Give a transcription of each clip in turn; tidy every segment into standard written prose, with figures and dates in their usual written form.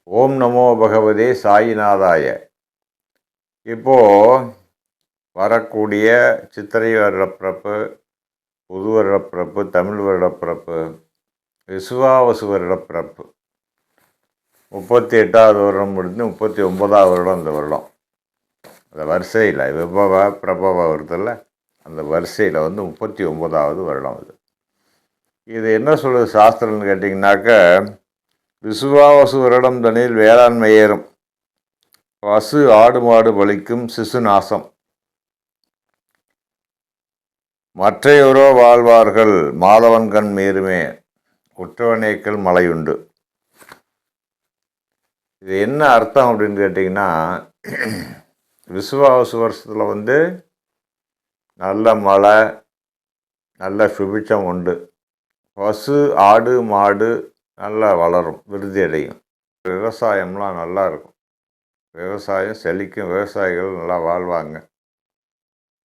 ஓம் நமோ பகவதே சாயிநாதாய. இப்போது வரக்கூடிய சித்திரை வருடப்பிறப்பு, புது வருடப்பிறப்பு, தமிழ் வருடப்பிறப்பு, விசுவாவசு வருடப்பிறப்பு, 38வது வருடம் முடிஞ்சு 39வது வருடம் இந்த வருடம். அந்த வரிசையில் விபவ பிரபவ வருதில்ல, அந்த வரிசையில் 39வது வருடம் இது. இது என்ன சொல்லுது சாஸ்திரம்னு கேட்டிங்கனாக்க, விசுவாவசு வருடம் தனில் வேளாண்மை ஏறும், பசு ஆடு மாடு பலிக்கும் சிசு நாசம், மற்றையோரோ வாழ்வார்கள் மாதவன்கண் மீறுமே உற்றவனேக்கல் மலையுண்டு. இது என்ன அர்த்தம் அப்படின்னு கேட்டிங்கன்னா, விசுவாவசு வருஷத்தில் நல்ல மழை, நல்ல சுபிட்சம் உண்டு, பசு ஆடு மாடு நல்லா வளரும், விருத்தி அடையும், விவசாயம்லாம் நல்லா இருக்கும், விவசாயம் செழிக்கும், விவசாயிகள் நல்லா வாழ்வாங்க,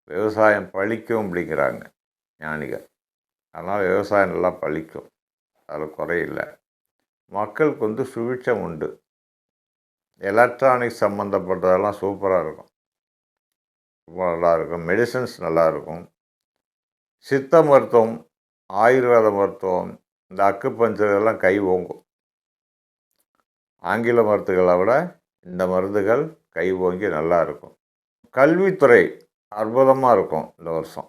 விவசாயம் பழிக்கும் அப்படிங்கிறாங்க ஞானிகள். அதனால் விவசாயம் நல்லா பழிக்கும், அதில் குறையில்லை. மக்களுக்கு சுபிட்சம் உண்டு, எலக்ட்ரானிக்ஸ் சம்மந்தப்பட்டதெல்லாம் சூப்பராக இருக்கும், ரொம்ப நல்லாயிருக்கும், மெடிசன்ஸ் நல்லாயிருக்கும், சித்த மருத்துவம், ஆயுர்வேத மருத்துவம், இந்த அக்குப்பஞ்சர் எல்லாம் கை ஓங்கும். ஆங்கில மருந்துகளை விட இந்த மருந்துகள் கை ஓங்கி நல்லாயிருக்கும். கல்வித்துறை அற்புதமாக இருக்கும் இந்த வருஷம்,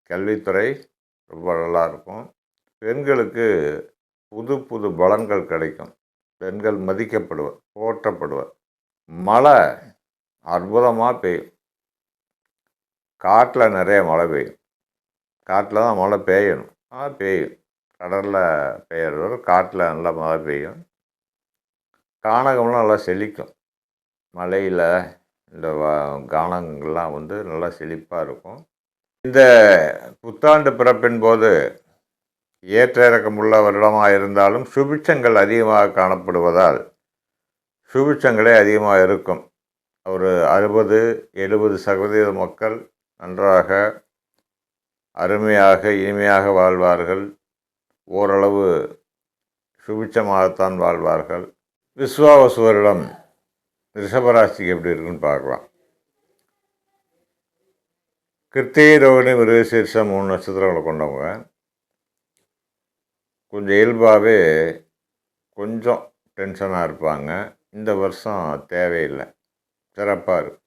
கல்வித்துறை ரொம்ப நல்லாயிருக்கும். பெண்களுக்கு புது புது பலன்கள் கிடைக்கும், பெண்கள் மதிக்கப்படுவர், போற்றப்படுவர். மழை அற்புதமாக பெய்யும், காட்டில் நிறைய மழை பெய்யும், காட்டில் தான் மழை பெய்யணும், பெய்யும், கடலில் பெய்யறது காட்டில் நல்லா மழை பெய்யும், கானகம்லாம் நல்லா செழிக்கும், மலையில் இந்த கானங்கள்லாம் நல்லா செழிப்பாக இருக்கும். இந்த புத்தாண்டு பிறப்பின் போது ஏற்ற இறக்கமுள்ள வருடமாக இருந்தாலும் சுபிட்சங்கள் அதிகமாக காணப்படுவதால் சுபிட்சங்களே அதிகமாக இருக்கும். ஒரு 60-70% மக்கள் நன்றாக அருமையாக இனிமையாக வாழ்வார்கள், ஓரளவு சுபிட்சமாகத்தான் வாழ்வார்கள். விசுவாவசு வருடம் ரிஷபராசிக்கு எப்படி இருக்குன்னு பார்க்கலாம். கிருத்திகை ரோகிணி மிருகசீரிஷம் 3 நட்சத்திரங்களை கொண்டவங்க கொஞ்சம் இயல்பாகவே கொஞ்சம் டென்ஷனாக இருப்பாங்க. இந்த வருஷம் தேவையில்லை, சிறப்பாக இருக்கும்.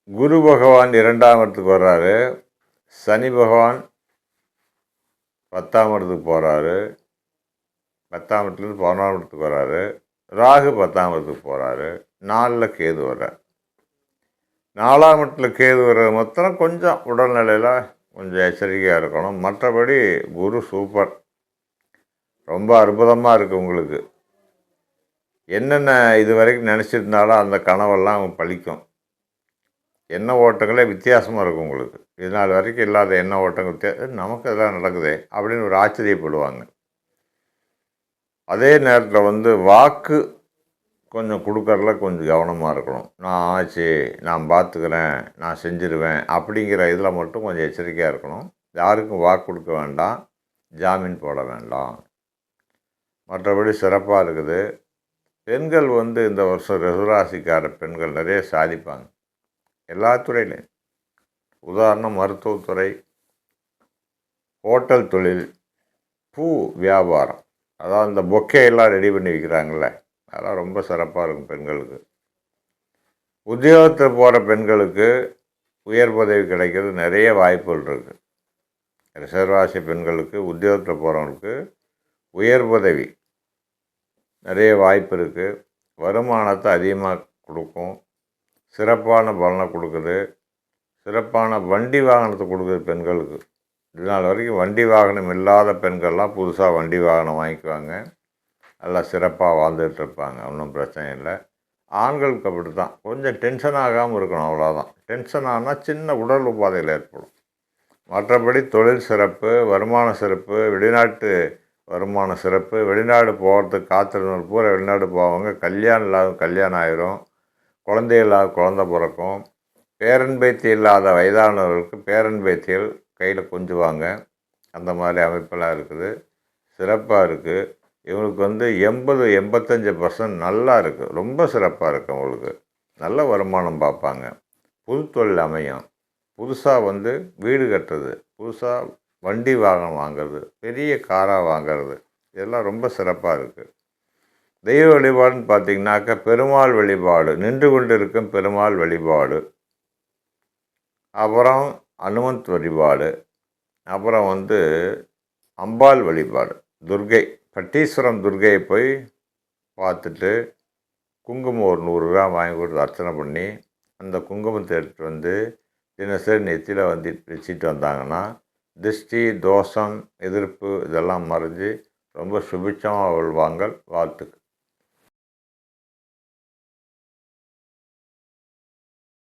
குரு பகவான் 2ஆம் இடத்துக்கு வர்றாரு, சனி பகவான் 10ஆம் இடத்துக்கு போகிறாரு, 10ஆம் இடத்துலேருந்து 11ஆம் இடத்துக்கு வர்றாரு, ராகு 10ஆம் இடத்துக்கு போகிறாரு, 4ல் கேது வர்றார். 4ஆம் இடத்துல கேது வர்றது மொத்தம் கொஞ்சம் உடல்நிலையில் கொஞ்சம் எச்சரிக்கையாக இருக்கணும். மற்றபடி குரு சூப்பர், ரொம்ப அற்புதமாக இருக்குது. உங்களுக்கு என்னென்ன இது வரைக்கும் நினச்சிருந்தாலும் அந்த கனவெல்லாம் பழிக்கும். எண்ண ஓட்டங்களே வித்தியாசமாக இருக்கும் உங்களுக்கு. இது நாள் வரைக்கும் இல்லாத எண்ண ஓட்டங்கள் நமக்கு எல்லாம் நடக்குது அப்படின்னு ஒரு ஆச்சரியப்படுவாங்க. அதே நேரத்தில் வாக்கு கொஞ்சம் கொடுக்கறதுல கொஞ்சம் கவனமாக இருக்கணும். நான் ஆச்சு, நான் பார்த்துக்கிறேன், நான் செஞ்சிருவேன் அப்படிங்கிற இதில் மட்டும் கொஞ்சம் எச்சரிக்கையாக இருக்கணும். யாருக்கும் வாக்கு கொடுக்க வேண்டாம், ஜாமீன் போட வேண்டாம். மற்றபடி சிறப்பாக இருக்குது. பெண்கள் இந்த வருஷம் ரிஷபராசிக்கார பெண்கள் நிறைய சாதிப்பாங்க, எல்லா துறையிலையும். உதாரணம் மருத்துவத்துறை, ஹோட்டல் தொழில், பூ வியாபாரம், அதாவது இந்த பொக்கேயெல்லாம் ரெடி பண்ணி வைக்கிறாங்களே, அதெல்லாம் ரொம்ப சிறப்பாக இருக்கும் பெண்களுக்கு. உத்தியோகத்தில் போகிற பெண்களுக்கு உயர் பதவி கிடைக்கிறது நிறைய வாய்ப்புகள் இருக்குது. ரிஷபராசி பெண்களுக்கு உத்தியோகத்தில் போகிறவங்களுக்கு உயர் பதவி நிறைய வாய்ப்பு இருக்குது. வருமானத்தை அதிகமாக கொடுக்கும், சிறப்பான பலனை கொடுக்குது, சிறப்பான வண்டி வாகனத்தை கொடுக்குது பெண்களுக்கு. இது நாள் வரைக்கும் வண்டி வாகனம் இல்லாத பெண்கள்லாம் புதுசாக வண்டி வாகனம் வாங்கிக்குவாங்க, நல்லா சிறப்பாக வாழ்ந்துகிட்ருப்பாங்க, ஒன்றும் பிரச்சனை இல்லை. ஆண்களுக்கு அப்படி தான், கொஞ்சம் டென்ஷன் ஆகாமல் இருக்கணும், அவ்வளோதான். டென்ஷன் ஆனால் சின்ன உடல் உபாதைகள் ஏற்படும். மற்றபடி தொழில் சிறப்பு, வருமான சிறப்பு, வெளிநாட்டு வருமான சிறப்பு, வெளிநாடு போகிறதுக்கு காத்திருந்தவர் பூரா வெளிநாடு போவாங்க, கல்யாணம் இல்லாத கல்யாணம் ஆயிரும், குழந்தை இல்லாத குழந்தை பிறக்கும், பேரன் பேத்தி இல்லாத வயதானவர்களுக்கு பேரன் பேத்திகள் கையில் கொஞ்சுவாங்க. அந்த மாதிரி அமைப்பெல்லாம் இருக்குது, சிறப்பாக இருக்குது. இவங்களுக்கு வந்து 85% நல்லா இருக்குது, ரொம்ப சிறப்பாக இருக்குது. அவங்களுக்கு நல்ல வருமானம் பார்ப்பாங்க, புது தொழில் அமையும், புதுசாக வந்து வீடு கட்டுறது, புதுசாக வண்டி வாகனம் வாங்கிறது, பெரிய காராக வாங்கிறது, இதெல்லாம் ரொம்ப சிறப்பாக இருக்குது. தெய்வ வழிபாடுன்னு பார்த்திங்கனாக்கா பெருமாள் வழிபாடு, நின்று கொண்டு இருக்கும் பெருமாள் வழிபாடு, அப்புறம் அனுமந்த் வழிபாடு, அப்புறம் வந்து அம்பாள் வழிபாடு, துர்கை பட்டீஸ்வரம் துர்கையை போய் பார்த்துட்டு குங்குமம் ஒரு 100 கிராம் வாங்கி கொடுத்து அர்ச்சனை பண்ணி அந்த குங்குமத்தை எடுத்துகிட்டு வந்து தினசரி நெத்தியில் வந்து வச்சுட்டு வந்தாங்கன்னா திருஷ்டி தோஷம் எதிர்ப்பு இதெல்லாம் மறைஞ்சு ரொம்ப சுபிட்சமாக வாழ்வாங்க. வாழ்த்துக்கள்.